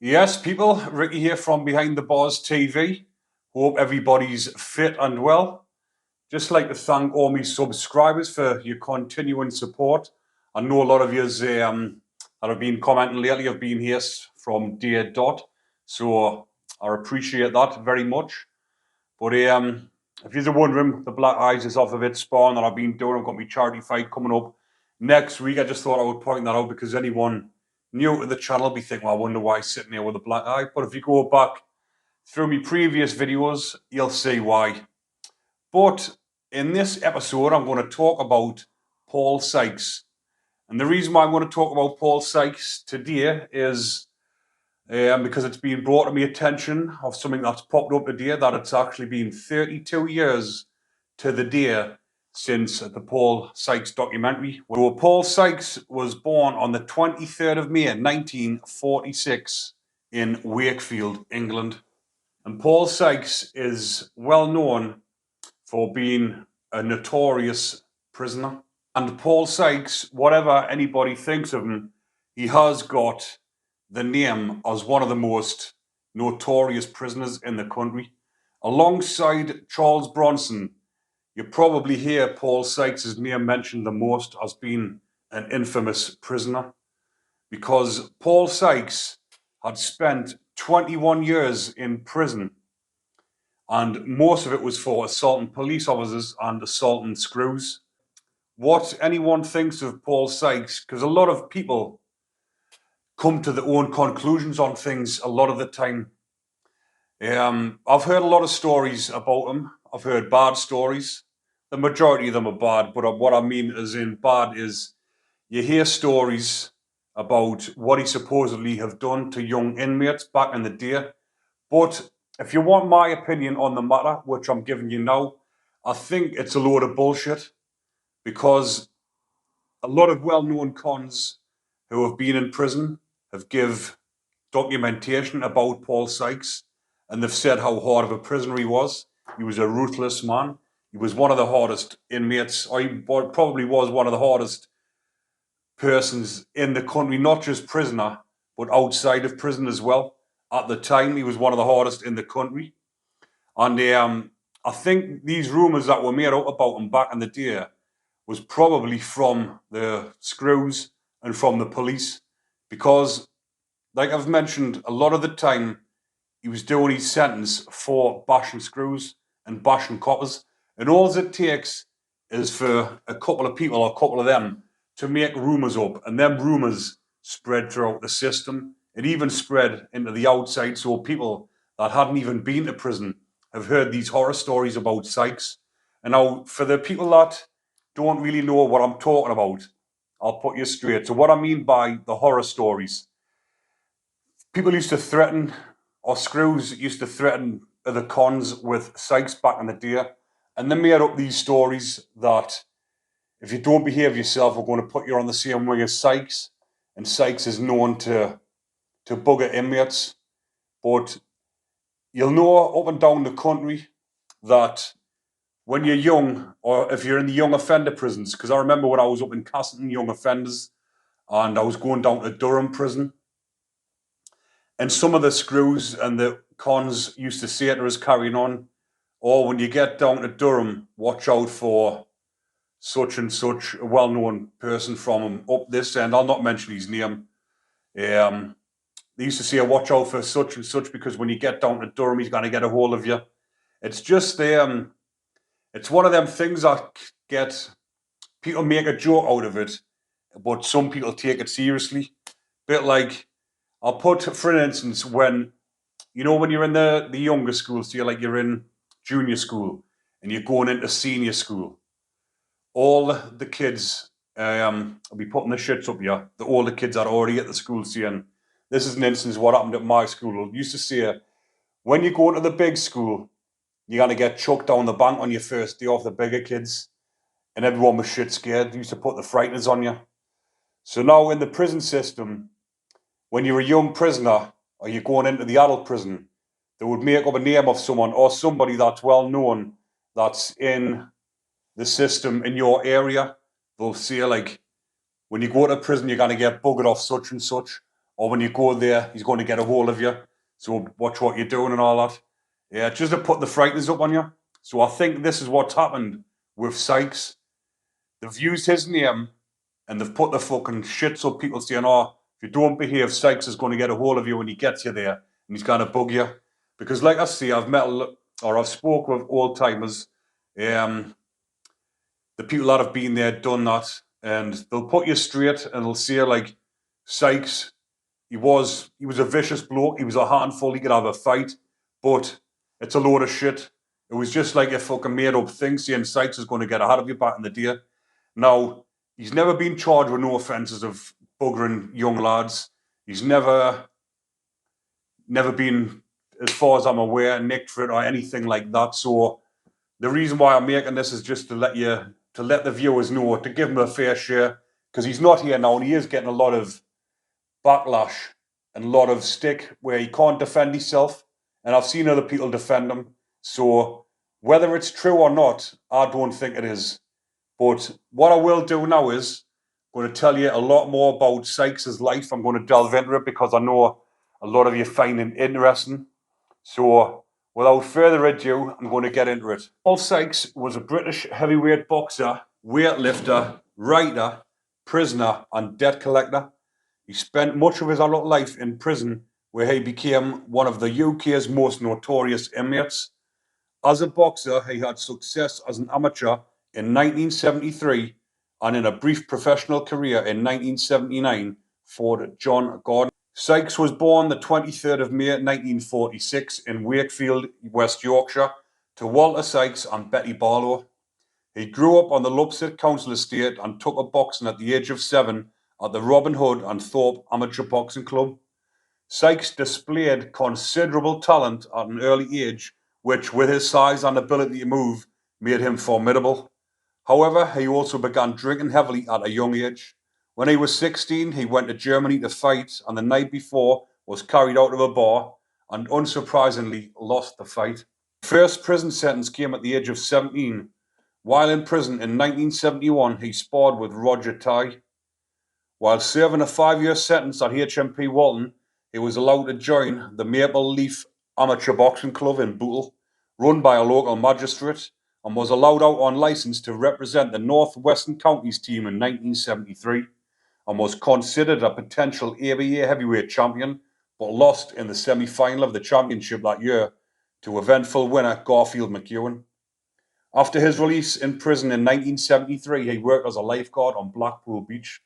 Yes, people, Ricky here from Behind the Bars TV. Hope everybody's fit and well. Just like to thank all my subscribers for your continuing support. I know a lot of yous that have been commenting lately have been here from day dot, so I appreciate that very much. But if you're wondering, the Black Eyes is off a bit spawn that I've been doing. I've got my charity fight coming up next week. I just thought I would point that out because anyone new to the channel be thinking, well, I wonder why he's sitting here with a black eye. But if you go back through my previous videos, you'll see why. But in this episode, I'm going to talk about Paul Sykes. And the reason why I'm going to talk about Paul Sykes today is because it's been brought to my attention of something that's popped up today, that it's actually been 32 years to the day since the Paul Sykes documentary. So Paul Sykes was born on the 23rd of May 1946 in Wakefield, England. And Paul Sykes is well known for being a notorious prisoner. And Paul Sykes, whatever anybody thinks of him, he has got the name as one of the most notorious prisoners in the country. Alongside Charles Bronson, you probably hear Paul Sykes' name mentioned the most as being an infamous prisoner, because Paul Sykes had spent 21 years in prison, and most of it was for assaulting police officers and assaulting screws. What anyone thinks of Paul Sykes, because a lot of people come to their own conclusions on things a lot of the time. I've heard a lot of stories about him. I've heard bad stories. The majority of them are bad, but what I mean is in bad is you hear stories about what he supposedly have done to young inmates back in the day. But if you want my opinion on the matter, which I'm giving you now, I think it's a load of bullshit, because a lot of well-known cons who have been in prison have give documentation about Paul Sykes, and they've said how hard of a prisoner he was. He was a ruthless man. He was one of the hardest inmates, or he probably was one of the hardest persons in the country, not just prisoner, but outside of prison as well. At the time, he was one of the hardest in the country. And I think these rumours that were made up about him back in the day was probably from the screws and from the police, because, like I've mentioned, a lot of the time he was doing his sentence for bashing screws and bashing coppers, and all it takes is for a couple of people, or a couple of them, to make rumours up, and them rumours spread throughout the system. It even spread into the outside, so people that hadn't even been to prison have heard these horror stories about Sykes. And now, for the people that don't really know what I'm talking about, I'll put you straight. So what I mean by the horror stories, people used to threaten, or screws used to threaten the cons with Sykes back in the day, and they made up these stories that if you don't behave yourself, we're going to put you on the same wing as Sykes, and Sykes is known to bugger inmates. But you'll know up and down the country that when you're young, or if you're in the young offender prisons, because I remember when I was up in Castleton Young Offenders, and I was going down to Durham prison, and some of the screws and the cons used to say to us carrying on, "Oh, when you get down to Durham, watch out for such and such, a well-known person from up this end." I'll not mention his name. They used to say, "Watch out for such and such, because when you get down to Durham, he's going to get a hold of you." It's just it's one of them things that get people make a joke out of it, but some people take it seriously. Bit like, I'll put, for instance, when you're in the younger school, so you're in junior school and you're going into senior school, all the kids will be putting the shits up you. The older kids are already at the school saying, this is an instance of what happened at my school. Used to say, when you go into the big school, you're going to get chucked down the bank on your first day off, the bigger kids. And everyone was shit scared. They used to put the frighteners on you. So now in the prison system, when you're a young prisoner or you're going into the adult prison, they would make up a name of someone, or somebody that's well known, that's in the system in your area. They'll say, like, when you go to prison, you're going to get buggered off such and such. or when you go there, he's going to get a hold of you. So watch what you're doing and all that. Yeah, just to put the frighteners up on you. So I think this is what's happened with Sykes. They've used his name and they've put the fucking shit so people saying, oh, if you don't behave, Sykes is going to get a hold of you when he gets you there and he's going to bug you. Because like I say, I've spoke with old timers, the people that have been there, done that, and they'll put you straight and they'll say like, Sykes, he was a vicious bloke, he was a handful, he could have a fight, but it's a load of shit. It was just like a fucking made up thing saying Sykes is going to get ahead of you back in the day. Now, he's never been charged with no offences of buggering young lads. He's never been, as far as I'm aware, nicked for it or anything like that. So the reason why I'm making this is just to let the viewers know, to give him a fair share, because he's not here now and he is getting a lot of backlash and a lot of stick where he can't defend himself. And I've seen other people defend him. So whether it's true or not, I don't think it is. But what I will do now is I'm going to tell you a lot more about Sykes' life. I'm going to delve into it because I know a lot of you find it interesting. So without further ado, I'm going to get into it. Paul Sykes was a British heavyweight boxer, weightlifter, writer, prisoner, and debt collector. He spent much of his adult life in prison, where he became one of the UK's most notorious inmates. As a boxer, he had success as an amateur in 1973 and in a brief professional career in 1979 for John Gordon. Sykes was born the 23rd of May 1946 in Wakefield, West Yorkshire, to Walter Sykes and Betty Barlow. He grew up on the Lupset Council estate and took up boxing at the age of 7 at the Robin Hood and Thorpe Amateur Boxing Club. Sykes displayed considerable talent at an early age, which, with his size and ability to move, made him formidable. However, he also began drinking heavily at a young age. When he was 16, he went to Germany to fight, and the night before was carried out of a bar and unsurprisingly lost the fight. First prison sentence came at the age of 17. While in prison in 1971, he sparred with Roger Ty. While serving a 5-year sentence at HMP Walton, he was allowed to join the Maple Leaf Amateur Boxing Club in Bootle, run by a local magistrate, and was allowed out on licence to represent the North Western Counties team in 1973, and was considered a potential ABA heavyweight champion, but lost in the semi-final of the championship that year to eventful winner Garfield McEwen. After his release in prison in 1973, he worked as a lifeguard on Blackpool Beach.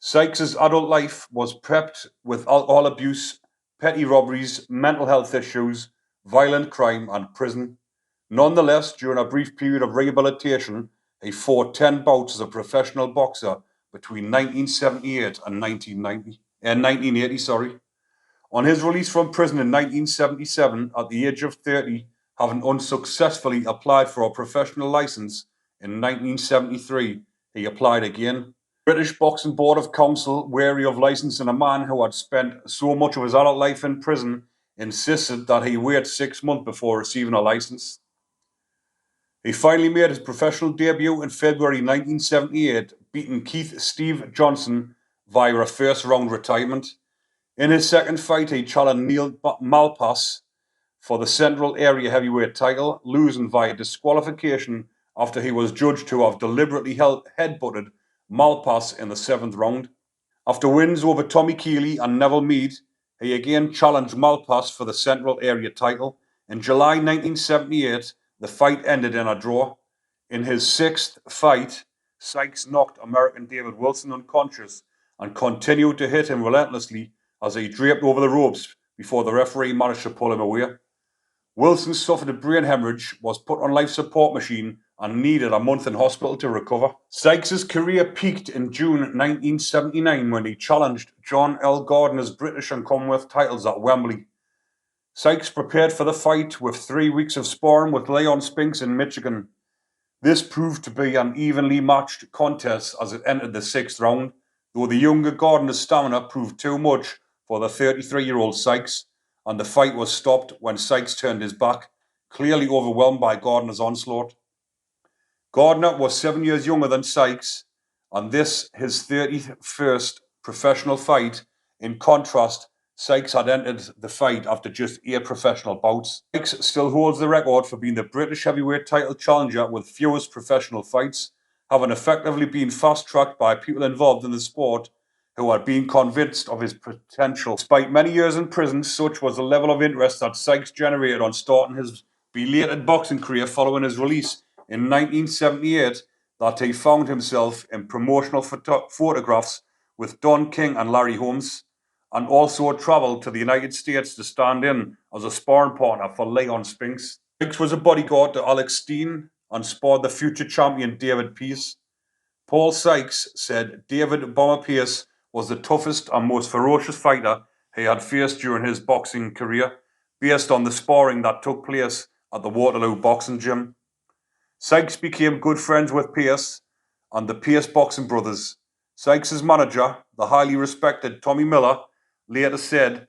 Sykes' adult life was prepped with alcohol abuse, petty robberies, mental health issues, violent crime, and prison. Nonetheless, during a brief period of rehabilitation, he fought 10 bouts as a professional boxer between 1978 and 1980. On his release from prison in 1977, at the age of 30, having unsuccessfully applied for a professional license in 1973, he applied again. British Boxing Board of Council, wary of licensing a man who had spent so much of his adult life in prison, insisted that he wait 6 months before receiving a license. He finally made his professional debut in February 1978, beating Keith Steve Johnson via a first-round retirement. In his second fight, he challenged Neil Malpass for the Central Area Heavyweight title, losing via disqualification after he was judged to have deliberately headbutted Malpass in the 7th round. After wins over Tommy Keeley and Neville Mead, he again challenged Malpass for the Central Area title. In July 1978, the fight ended in a draw. In his 6th fight, Sykes knocked American David Wilson unconscious and continued to hit him relentlessly as he draped over the ropes before the referee managed to pull him away. Wilson suffered a brain hemorrhage, was put on life support machine, and needed a month in hospital to recover. Sykes' career peaked in June 1979 when he challenged John L. Gardner's British and Commonwealth titles at Wembley. Sykes prepared for the fight with 3 weeks of sparring with Leon Spinks in Michigan. This proved to be an evenly matched contest as it entered the 6th round, though the younger Gardner's stamina proved too much for the 33-year-old Sykes, and the fight was stopped when Sykes turned his back, clearly overwhelmed by Gardner's onslaught. Gardner was 7 years younger than Sykes, and this, his 31st professional fight, In contrast, Sykes had entered the fight after just 8 professional bouts. Sykes still holds the record for being the British heavyweight title challenger with fewest professional fights, having effectively been fast-tracked by people involved in the sport who had been convinced of his potential. Despite many years in prison, such was the level of interest that Sykes generated on starting his belated boxing career following his release in 1978 that he found himself in promotional photographs with Don King and Larry Holmes, and also travelled to the United States to stand in as a sparring partner for Leon Spinks. Sykes was a bodyguard to Alex Steen and sparred the future champion David Pearce. Paul Sykes said David Bomber Pearce was the toughest and most ferocious fighter he had faced during his boxing career, based on the sparring that took place at the Waterloo Boxing Gym. Sykes became good friends with Pearce and the Pearce Boxing Brothers. Sykes' manager, the highly respected Tommy Miller, later said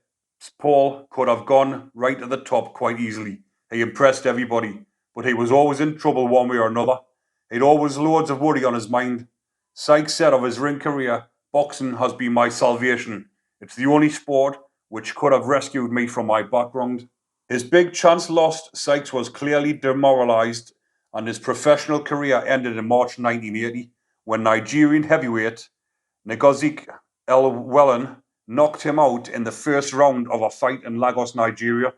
Paul could have gone right to the top quite easily. He impressed everybody, but he was always in trouble one way or another. He'd always loads of worry on his mind. Sykes said of his ring career, "Boxing has been my salvation. It's the only sport which could have rescued me from my background." His big chance lost, Sykes was clearly demoralised, and his professional career ended in March 1980 when Nigerian heavyweight Ngozi Elwellen knocked him out in the first round of a fight in Lagos, Nigeria.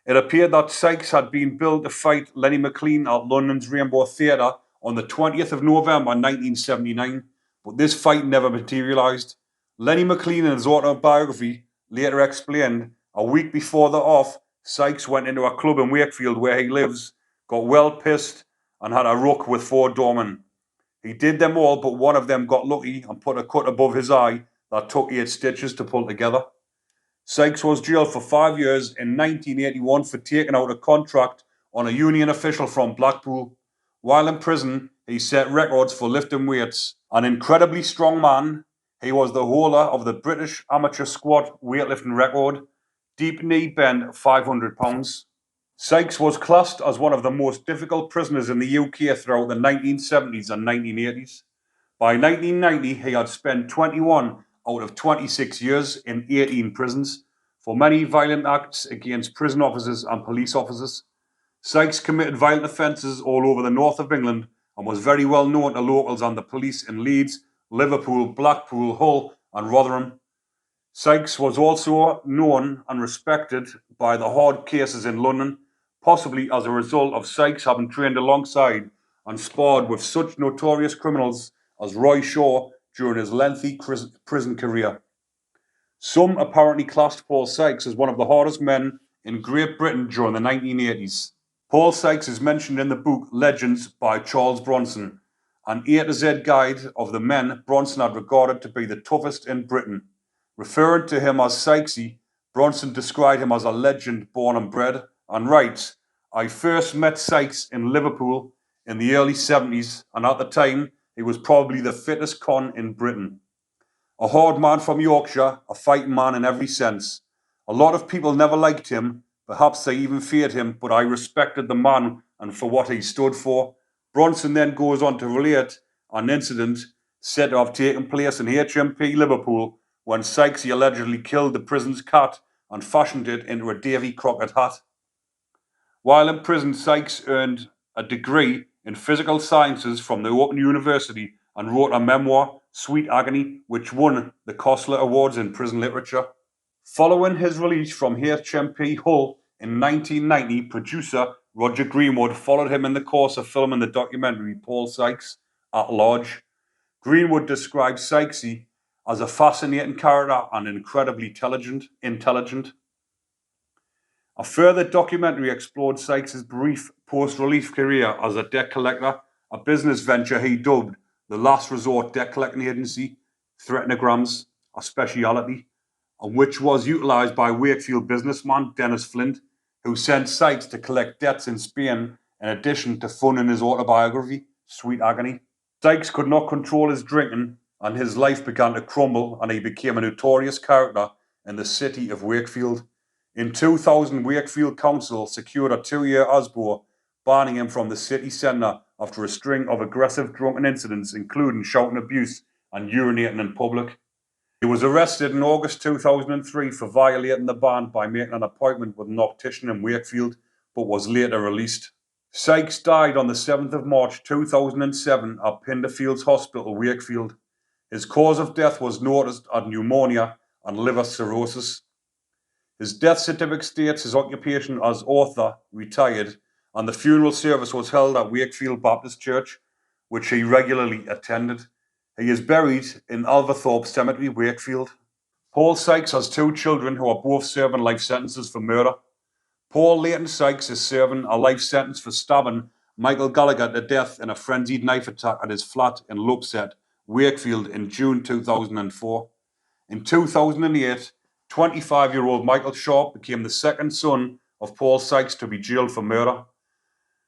It appeared that Sykes had been billed to fight Lenny McLean at London's Rainbow Theatre on the 20th of November 1979, but this fight never materialised. Lenny McLean, in his autobiography, later explained, a week before the off, Sykes went into a club in Wakefield where he lives, got well pissed, and had a ruck with 4 doormen. He did them all, but one of them got lucky and put a cut above his eye that took 8 stitches to pull together. Sykes was jailed for 5 years in 1981 for taking out a contract on a union official from Blackpool. While in prison, he set records for lifting weights. An incredibly strong man, he was the holder of the British amateur squat weightlifting record, deep knee bend 500 pounds. Sykes was classed as one of the most difficult prisoners in the UK throughout the 1970s and 1980s. By 1990, he had spent 21 out of 26 years in 18 prisons for many violent acts against prison officers and police officers. Sykes committed violent offences all over the north of England and was very well known to locals and the police in Leeds, Liverpool, Blackpool, Hull and Rotherham. Sykes was also known and respected by the hard cases in London, possibly as a result of Sykes having trained alongside and sparred with such notorious criminals as Roy Shaw during his lengthy prison career. Some apparently classed Paul Sykes as one of the hardest men in Great Britain during the 1980s. Paul Sykes is mentioned in the book Legends by Charles Bronson, an A to Z guide of the men Bronson had regarded to be the toughest in Britain. Referring to him as Sykesy, Bronson described him as a legend born and bred, and writes, "I first met Sykes in Liverpool in the early 70s, and at the time, he was probably the fittest con in Britain. A hard man from Yorkshire, a fighting man in every sense. A lot of people never liked him, perhaps they even feared him, but I respected the man and for what he stood for." Bronson then goes on to relate an incident said to have taken place in HMP Liverpool when Sykesy allegedly killed the prison's cat and fashioned it into a Davy Crockett hat. While in prison, Sykes earned a degree in physical sciences from the Open University and wrote a memoir, Sweet Agony, which won the Kostler Awards in prison literature. Following his release from HMP Hull in 1990, producer Roger Greenwood followed him in the course of filming the documentary Paul Sykes at Large. Greenwood described Sykesy as a fascinating character and incredibly intelligent. A further documentary explored Sykes' brief post-release career as a debt collector, a business venture he dubbed the Last Resort Debt Collecting Agency, Threatenograms, a speciality, and which was utilised by Wakefield businessman Dennis Flint, who sent Sykes to collect debts in Spain in addition to funding his autobiography, Sweet Agony. Sykes could not control his drinking, and his life began to crumble, and he became a notorious character in the city of Wakefield. In 2000, Wakefield Council secured a 2-year ASBO, banning him from the city centre after a string of aggressive drunken incidents, including shouting abuse and urinating in public. He was arrested in August 2003 for violating the ban by making an appointment with an optician in Wakefield, but was later released. Sykes died on the 7th of March 2007 at Pinderfields Hospital, Wakefield. His cause of death was noticed as pneumonia and liver cirrhosis. His death certificate states his occupation as author, retired, and the funeral service was held at Wakefield Baptist Church, which he regularly attended. He is buried in Alverthorpe Cemetery, Wakefield. Paul Sykes has two children who are both serving life sentences for murder. Paul Leighton Sykes is serving a life sentence for stabbing Michael Gallagher to death in a frenzied knife attack at his flat in Lopeset, Wakefield in June 2004. In 2008, 25-year-old Michael Sharp became the second son of Paul Sykes to be jailed for murder,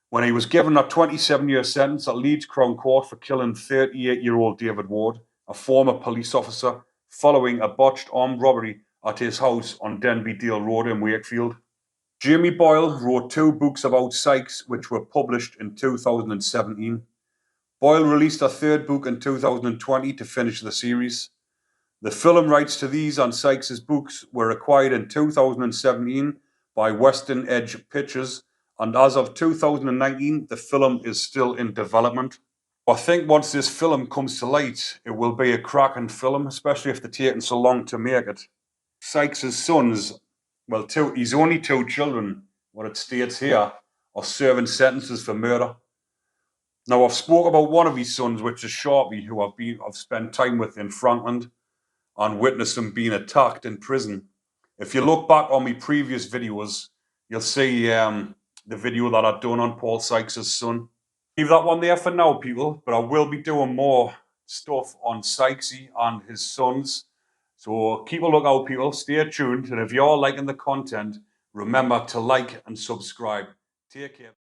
when he was given a 27-year sentence at Leeds Crown Court for killing 38-year-old David Ward, a former police officer, following a botched armed robbery at his house on Denby Dale Road in Wakefield. Jamie Boyle wrote two books about Sykes, which were published in 2017. Boyle released a third book in 2020 to finish the series. The film rights to these and Sykes' books were acquired in 2017 by Western Edge Pictures, and as of 2019, the film is still in development. I think once this film comes to light, it will be a cracking film, especially if they're taking so long to make it. Sykes' sons, well, he's only two children, what it states here, are serving sentences for murder. Now, I've spoke about one of his sons, which is Sharpie, who I've spent time with in Frankland and witnessed him being attacked in prison. If you look back on my previous videos, you'll see the video that I've done on Paul Sykes' son. Leave that one there for now, people, but I will be doing more stuff on Sykesy and his sons. So keep a lookout, people. Stay tuned. And if you're liking the content, remember to like and subscribe. Take care.